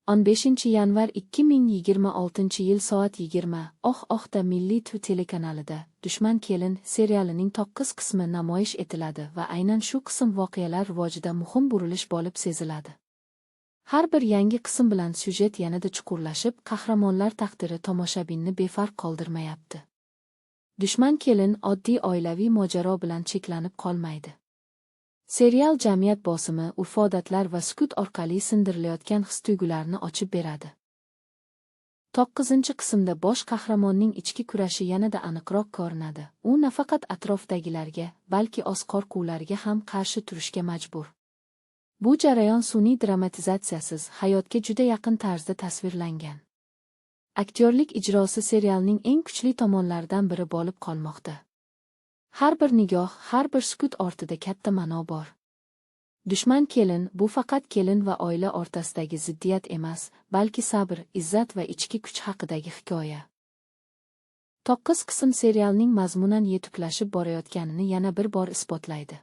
15 yanvar 2026-yil soat 20. Oh-ohda Milliy telekanalida Dushman kelin serialining 9 qismi namoyish etiladi va aynan shu qism voqealar rivojida muhim burilish bo'lib seziladi. Har bir yangi qism bilan syujet yanada chuqurlashib, qahramonlar taqdiri tomoshabinni befarq qoldirmayapti. Dushman kelin oddiy oilaviy mojaro bilan cheklanib qolmaydi. Serial jamiyat bosimi, urf-odatlar va sukut orqali sindirilayotgan his-tuyg'ularni ochib beradi. 9-qismda bosh qahramonning ichki kurashi yanada aniqroq ko'rinadi. U nafaqat atrofdagilarga, balki o'z qo'rquvlariga ham qarshi turishga majbur. Bu jarayon sun'iy dramatizatsiyasiz, hayotga juda yaqin tarzda tasvirlangan. Aktyorlik ijrosi serialning eng kuchli tomonlaridan biri bo'lib qolmoqda. Har bir nigoh, har bir sukut ortida katta ma'no bor. Dushman kelin bu faqat kelin va oila o'rtasidagi ziddiyat emas, balki sabr, izzat va ichki kuch haqidagi hikoya. 9 qism serialning mazmunan yetuklashib borayotganini yana bir bor isbotlaydi.